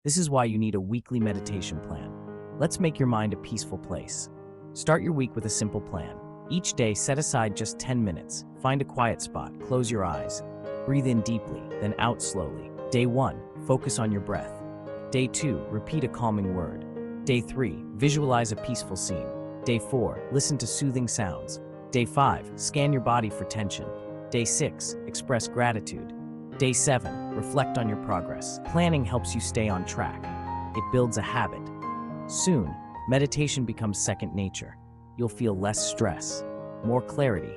This is why you need a weekly meditation plan. Let's make your mind a peaceful place. Start your week with a simple plan. Each day, set aside just 10 minutes. Find a quiet spot, close your eyes. Breathe in deeply, then out slowly. Day 1, focus on your breath. Day 2, repeat a calming word. Day 3, visualize a peaceful scene. Day 4, listen to soothing sounds. Day 5, scan your body for tension. Day 6, express gratitude. Day 7, reflect on your progress. Planning helps you stay on track. It builds a habit. Soon, meditation becomes second nature. You'll feel less stress, more clarity,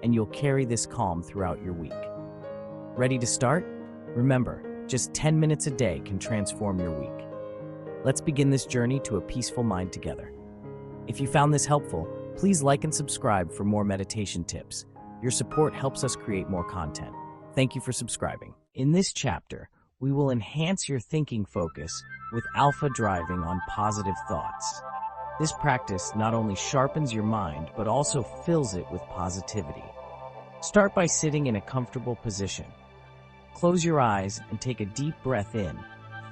and you'll carry this calm throughout your week. Ready to start? Remember, just 10 minutes a day can transform your week. Let's begin this journey to a peaceful mind together. If you found this helpful, please like and subscribe for more meditation tips. Your support helps us create more content. Thank you for subscribing. In this chapter, we will enhance your thinking focus with Alpha Driving on Positive Thoughts. This practice not only sharpens your mind, but also fills it with positivity. Start by sitting in a comfortable position. Close your eyes and take a deep breath in,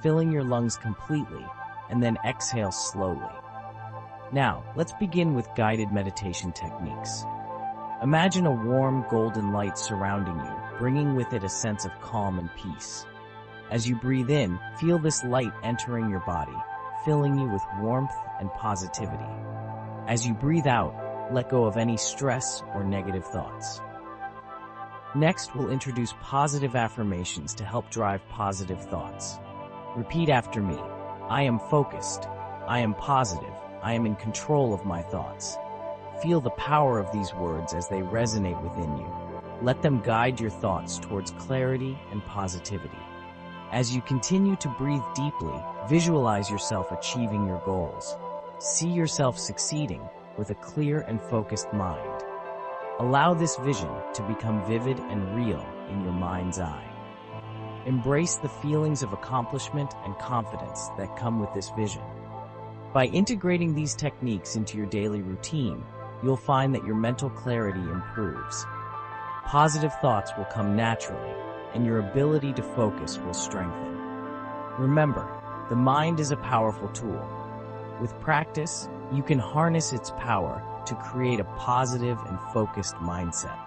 filling your lungs completely, and then exhale slowly. Now, let's begin with guided meditation techniques. Imagine a warm golden light surrounding you, bringing with it a sense of calm and peace. As you breathe in, feel this light entering your body, filling you with warmth and positivity. As you breathe out, let go of any stress or negative thoughts. Next, we'll introduce positive affirmations to help drive positive thoughts. Repeat after me. I am focused. I am positive. I am in control of my thoughts. Feel the power of these words as they resonate within you. Let them guide your thoughts towards clarity and positivity. As you continue to breathe deeply, visualize yourself achieving your goals. See yourself succeeding with a clear and focused mind. Allow this vision to become vivid and real in your mind's eye. Embrace the feelings of accomplishment and confidence that come with this vision. By integrating these techniques into your daily routine, you'll find that your mental clarity improves. Positive thoughts will come naturally, and your ability to focus will strengthen. Remember, the mind is a powerful tool. With practice, you can harness its power to create a positive and focused mindset.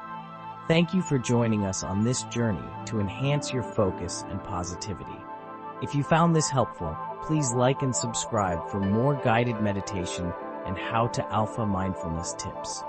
Thank you for joining us on this journey to enhance your focus and positivity. If you found this helpful, please like and subscribe for more guided meditation and how to alpha mindfulness tips.